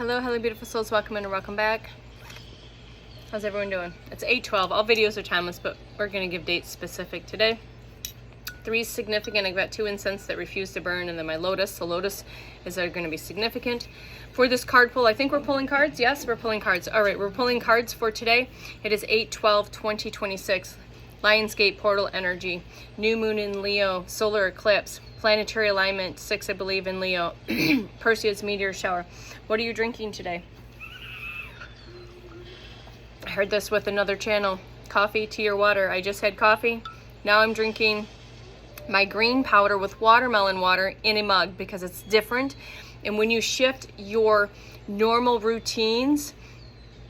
Hello beautiful souls, welcome in and welcome back. How's everyone doing? It's 8:12. All videos are timeless, but we're going to give dates specific today. 3 significant. I've got 2 incense that refuse to burn, and then my lotus. The lotus is going to be significant for this card pull. I think we're pulling cards. Yes, we're pulling cards. All right, we're pulling cards for today. It is 8/12/2026. Lionsgate portal energy, new moon in Leo, solar eclipse, planetary alignment 6, I believe, in Leo. Perseus meteor shower. What are you drinking today? I heard this with another channel. Coffee, tea, or water. I just had coffee. Now I'm drinking my green powder with watermelon water in a mug because it's different. And when you shift your normal routines,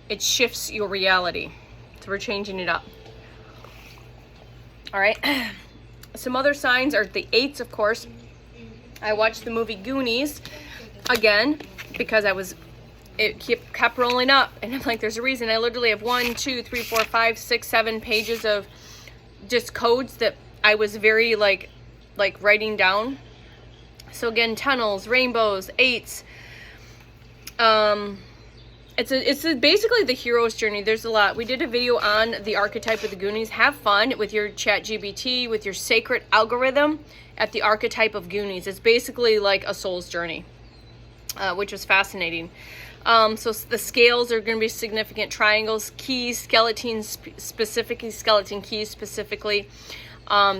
it shifts your reality. So we're changing it up. All right. Some other signs are the 8s, of course. I watched the movie Goonies again because it kept rolling up, and I'm like, there's a reason. I literally have 1, 2, 3, 4, 5, 6, 7 pages of just codes that I was very like writing down. So again, tunnels, rainbows, 8s. It's basically the hero's journey. There's a lot. We did a video on the archetype of the Goonies. Have fun with your ChatGPT, with your sacred algorithm at the archetype of Goonies. It's basically like a soul's journey, which was fascinating. So the scales are going to be significant. Triangles, keys, skeletons, specifically skeleton keys specifically.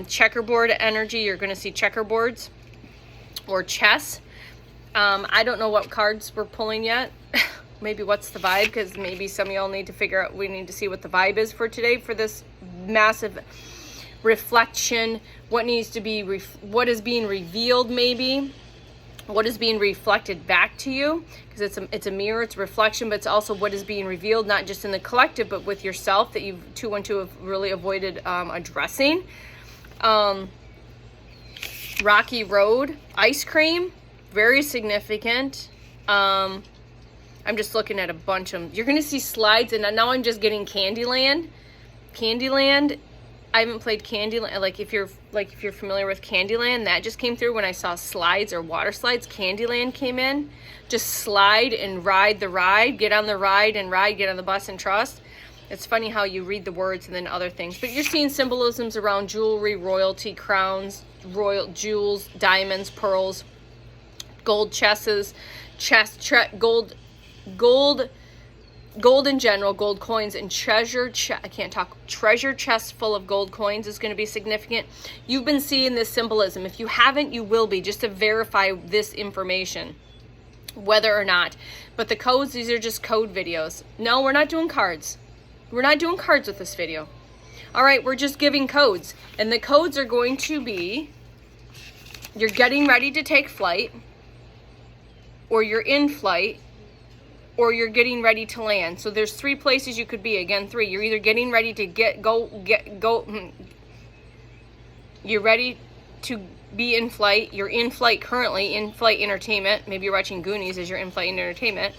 Checkerboard energy. You're going to see checkerboards or chess. I don't know what cards we're pulling yet. Maybe what's the vibe, because maybe some of y'all need to figure out, we need to see what the vibe is for today for this massive reflection. What needs to be, what is being revealed maybe, what is being reflected back to you, because it's a mirror, it's a reflection, but it's also what is being revealed, not just in the collective, but with yourself that you've 212 have really avoided addressing. Rocky Road, ice cream, very significant. I'm just looking at a bunch of them. You're going to see slides, and now I'm just getting Candyland. Candyland, I haven't played Candyland. Like if you're familiar with Candyland, that just came through when I saw slides or water slides. Candyland came in. Just slide and ride the ride. Get on the ride and ride. Get on the bus and trust. It's funny how you read the words and then other things. But you're seeing symbolisms around jewelry, royalty, crowns, royal jewels, diamonds, pearls, gold chesses, gold in general, gold coins, and treasure chest full of gold coins is going to be significant. You've been seeing this symbolism. If you haven't, you will be, just to verify this information, whether or not. But the codes, these are just code videos. No, we're not doing cards. We're not doing cards with this video. All right, we're just giving codes. And the codes are going to be, you're getting ready to take flight, or you're in flight, or you're getting ready to land. So there's 3 places you could be. Again, 3. You're either getting ready to go. You're ready to be in flight. You're in flight currently, in flight entertainment. Maybe you're watching Goonies as you're in flight entertainment.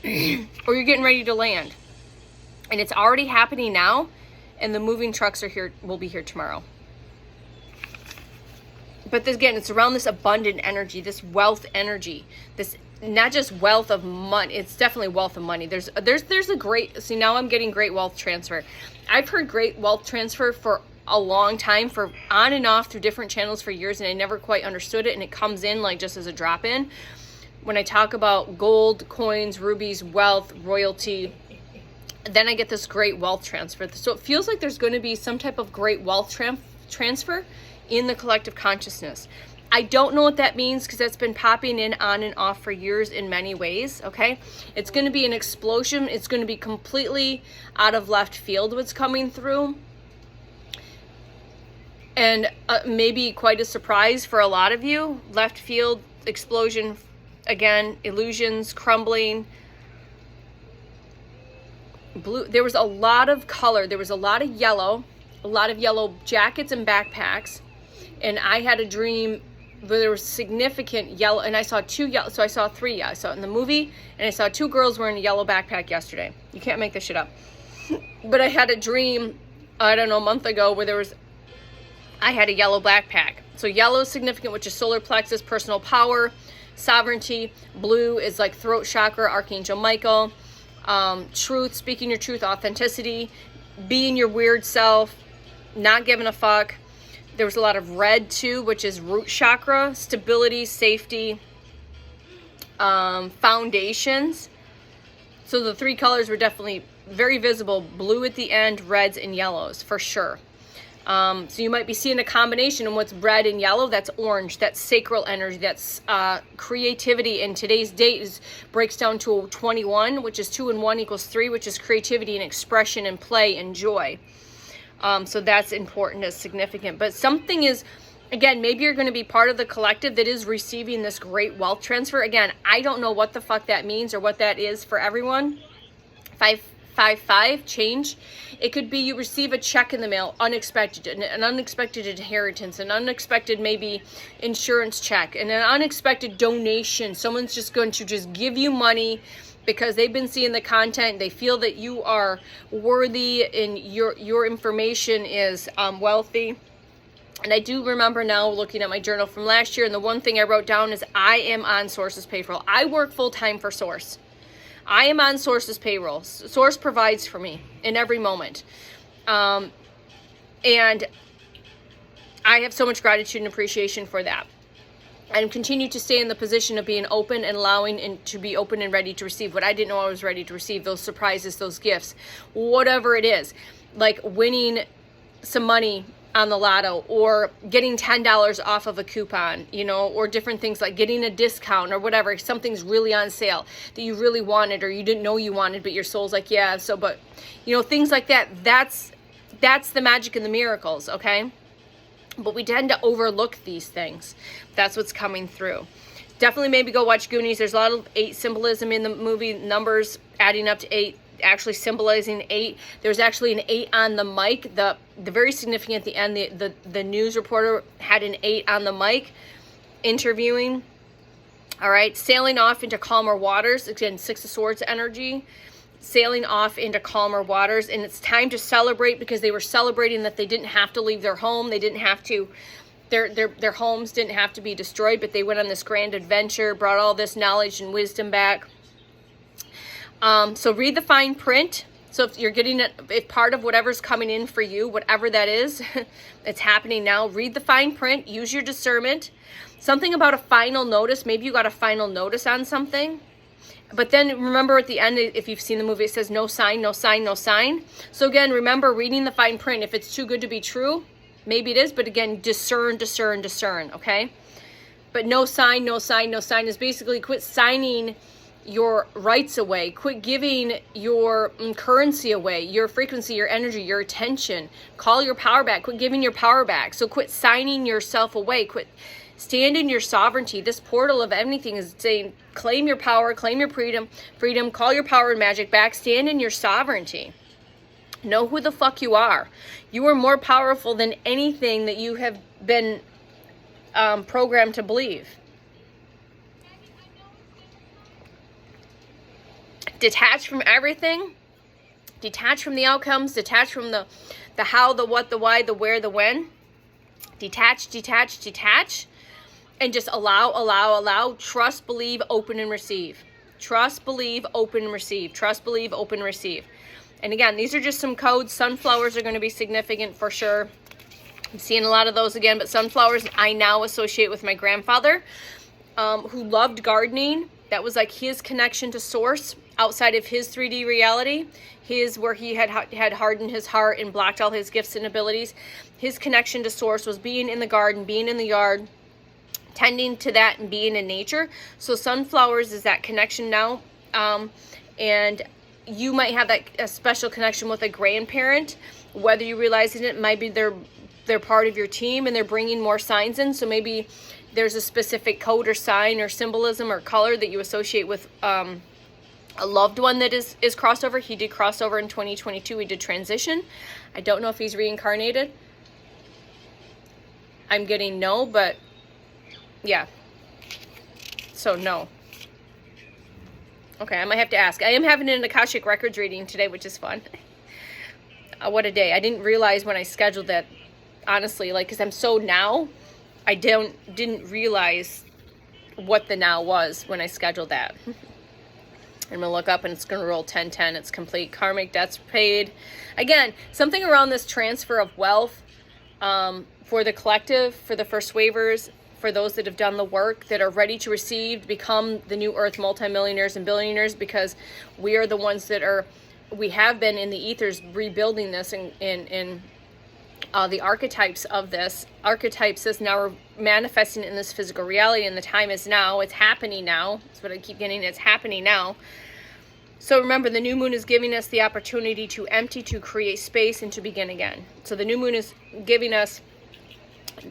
Or you're getting ready to land. And it's already happening now. And the moving trucks are here, will be here tomorrow. But this, again, it's around this abundant energy, this wealth energy, this not just wealth of money, it's definitely wealth of money. There's a great, see, now I'm getting great wealth transfer. I've heard great wealth transfer for a long time, for on and off through different channels for years, and I never quite understood it, and it comes in like just as a drop in. When I talk about gold, coins, rubies, wealth, royalty, then I get this great wealth transfer. So it feels like there's going to be some type of great wealth transfer in the collective consciousness. I don't know what that means because that's been popping in on and off for years in many ways, okay? It's going to be an explosion. It's going to be completely out of left field what's coming through. And maybe quite a surprise for a lot of you. Left field, explosion, again, illusions, crumbling. Blue. There was a lot of color. There was a lot of yellow jackets and backpacks. And I had a dream where there was significant yellow, and I saw 2 yellow, so I saw 3, yeah. I saw it in the movie, and I saw 2 girls wearing a yellow backpack yesterday. You can't make this shit up. But I had a dream, I don't know, a month ago, where I had a yellow backpack. So yellow is significant, which is solar plexus, personal power, sovereignty. Blue is like throat chakra, Archangel Michael. Truth, speaking your truth, authenticity, being your weird self, not giving a fuck. There was a lot of red too, which is root chakra, stability, safety, foundations. So the three colors were definitely very visible. Blue at the end, reds and yellows for sure. So you might be seeing a combination of what's red and yellow. That's orange. That's sacral energy. That's creativity. And today's date breaks down to 21, which is 2 and 1 equals 3, which is creativity and expression and play and joy. So that's important, as significant. But something is, again, maybe you're going to be part of the collective that is receiving this great wealth transfer. Again, I don't know what the fuck that means or what that is for everyone. 555 change. It could be you receive a check in the mail, unexpected, an unexpected inheritance, an unexpected maybe insurance check, and an unexpected donation. Someone's just going to just give you money because they've been seeing the content. They feel that you are worthy and your information is wealthy. And I do remember now looking at my journal from last year, and the one thing I wrote down is I am on Source's payroll. I work full time for Source. I am on Source's payroll. Source provides for me in every moment. And I have so much gratitude and appreciation for that. And continue to stay in the position of being open and allowing and to be open and ready to receive what I didn't know I was ready to receive, those surprises, those gifts, whatever it is, like winning some money on the lotto or getting $10 off of a coupon, you know, or different things like getting a discount or whatever. Something's really on sale that you really wanted or you didn't know you wanted, but your soul's like, yeah, so, but, you know, things like that. That's the magic and the miracles, okay? But we tend to overlook these things. That's what's coming through. Definitely maybe go watch Goonies. There's a lot of 8 symbolism in the movie, numbers adding up to 8, actually symbolizing 8. There's actually an 8 on the mic. The very significant at the end, the news reporter had an 8 on the mic interviewing. All right, sailing off into calmer waters. Again, 6 of Swords energy. Sailing off into calmer waters, and it's time to celebrate because they were celebrating that they didn't have to leave their home. They didn't have to, their homes didn't have to be destroyed, but they went on this grand adventure, brought all this knowledge and wisdom back. So read the fine print. So if you're getting it, if part of whatever's coming in for you, whatever that is, it's happening now, read the fine print, use your discernment. Something about a final notice, maybe you got a final notice on something. But then remember at the end, if you've seen the movie, it says no sign, no sign, no sign. So again, remember reading the fine print. If it's too good to be true, maybe it is. But again, discern, discern, discern, okay? But no sign, no sign, no sign is basically quit signing your rights away. Quit giving your currency away, your frequency, your energy, your attention. Call your power back. Quit giving your power back. So quit signing yourself away. Quit. Stand in your sovereignty. This portal of anything is saying, claim your power, claim your freedom, call your power and magic back, stand in your sovereignty. Know who the fuck you are. You are more powerful than anything that you have been programmed to believe. Detach from everything. Detach from the outcomes. Detach from the how, the what, the why, the where, the when. Detach, detach, detach. And just allow, trust, believe, open, and receive. Trust, believe, open, and receive. Trust, believe, open, receive. And again, these are just some codes. Sunflowers are going to be significant for sure. I'm seeing a lot of those again, but sunflowers I now associate with my grandfather, who loved gardening. That was like his connection to source outside of his 3D reality. His, where he had hardened his heart and blocked all his gifts and abilities. His connection to source was being in the garden, being in the yard, tending to that and being in nature. So sunflowers is that connection now. And you might have that a special connection with a grandparent, whether you realize it might be they're part of your team and they're bringing more signs in. So maybe there's a specific code or sign or symbolism or color that you associate with a loved one that is crossover. He did crossover in 2022. He did transition. I don't know if he's reincarnated. I'm getting no, but yeah. So no. Okay, I might have to ask. I am having an Akashic Records reading today, which is fun. What a day. I didn't realize when I scheduled that, honestly, like, because I'm so now, I didn't realize what the now was when I scheduled that. I'm going to look up and it's going to roll 1010. It's complete. Karmic debts paid. Again, something around this transfer of wealth for the collective, for the first waivers, for those that have done the work, that are ready to receive, become the new earth multimillionaires and billionaires, because we are the ones that are, we have been in the ethers rebuilding this in the archetypes of this. Archetypes is now manifesting in this physical reality, and the time is now. It's happening now. That's what I keep getting. It's happening now. So remember, the new moon is giving us the opportunity to empty, to create space, and to begin again. So the new moon is giving us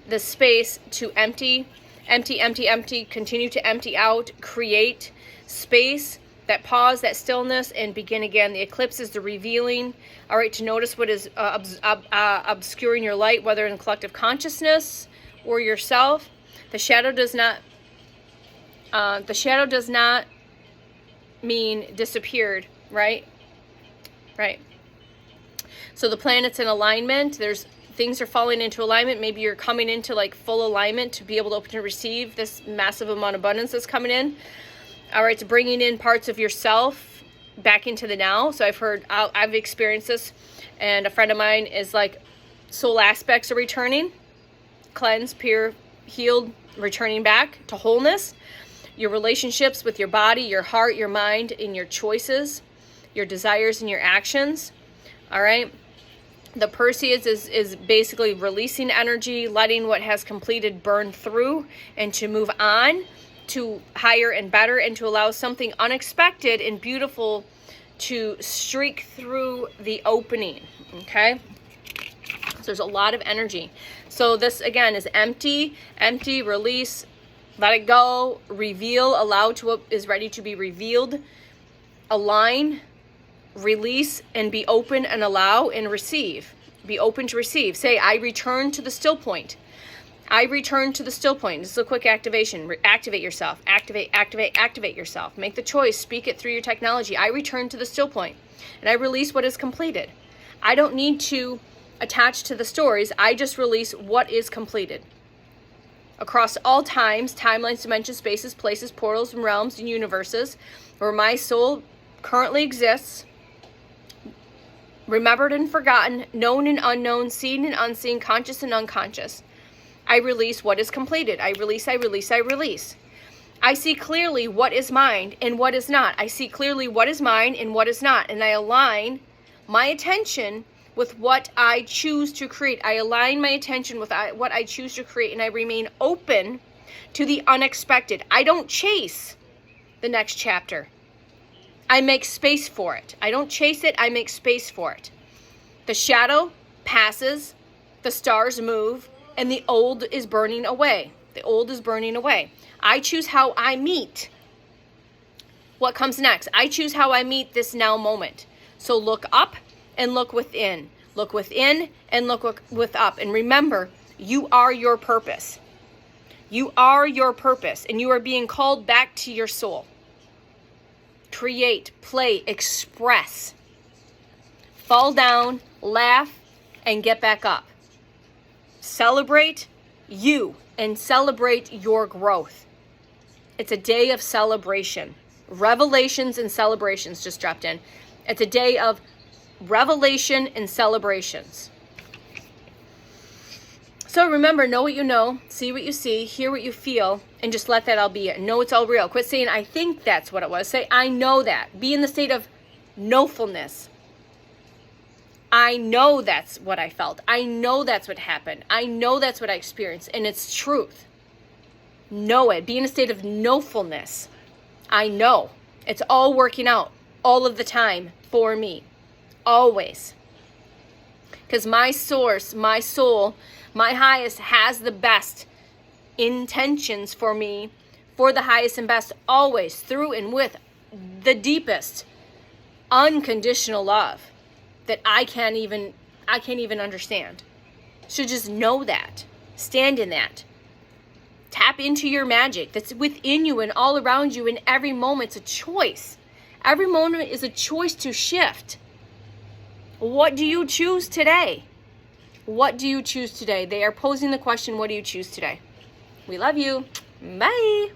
the space to empty, continue to empty out, create space, that pause, that stillness, and begin again. The eclipse is the revealing, all right, to notice what is obscuring your light, whether in collective consciousness or yourself. The shadow does not mean disappeared, right? Right. So the planet's in alignment. There's things are falling into alignment. Maybe you're coming into like full alignment to be able to open to receive this massive amount of abundance that's coming in. All right, it's bringing in parts of yourself back into the now. So I've experienced this, and a friend of mine is like, soul aspects are returning, cleansed, pure, healed, returning back to wholeness. Your relationships with your body, your heart, your mind, and your choices, your desires and your actions. All right. The Perseus is basically releasing energy, letting what has completed burn through, and to move on to higher and better, and to allow something unexpected and beautiful to streak through the opening. Okay. So there's a lot of energy. So this again is empty, release, let it go, reveal, allow to what is ready to be revealed, align, release, and be open and allow and receive. Be open to receive. Say, I return to the still point. I return to the still point. This is a quick activation. Activate yourself. Activate yourself. Make the choice. Speak it through your technology. I return to the still point, and I release what is completed. I don't need to attach to the stories. I just release what is completed. Across all times, timelines, dimensions, spaces, places, portals, and realms, and universes, where my soul currently exists, remembered and forgotten, known and unknown, seen and unseen, conscious and unconscious. I release what is completed. I release. I see clearly what is mine and what is not. I see clearly what is mine and what is not. And I align my attention with what I choose to create. I align my attention with what I choose to create, and I remain open to the unexpected. I don't chase the next chapter. I make space for it. I don't chase it. I make space for it. The shadow passes, the stars move, and the old is burning away. The old is burning away. I choose how I meet what comes next. I choose how I meet this now moment. So look up and look within. Look within and look with up. And remember, you are your purpose. You are your purpose, and you are being called back to your soul. Create, play, express. Fall down, laugh, and get back up. Celebrate you and celebrate your growth. It's a day of celebration. Revelations and celebrations just dropped in. It's a day of revelation and celebrations. So remember, know what you know, see what you see, hear what you feel, and just let that all be it. Know it's all real. Quit saying, I think that's what it was. Say, I know that. Be in the state of knowfulness. I know that's what I felt. I know that's what happened. I know that's what I experienced, and it's truth. Know it. Be in a state of knowfulness. I know. It's all working out all of the time for me. Always. Because my source, my soul, my highest has the best intentions for me, for the highest and best, always, through and with the deepest unconditional love that I can't even understand. So just know that. Stand in that. Tap into your magic that's within you and all around you, and every moment's a choice. Every moment is a choice to shift. What do you choose today? What do you choose today? They are posing the question, what do you choose today? We love you. Bye.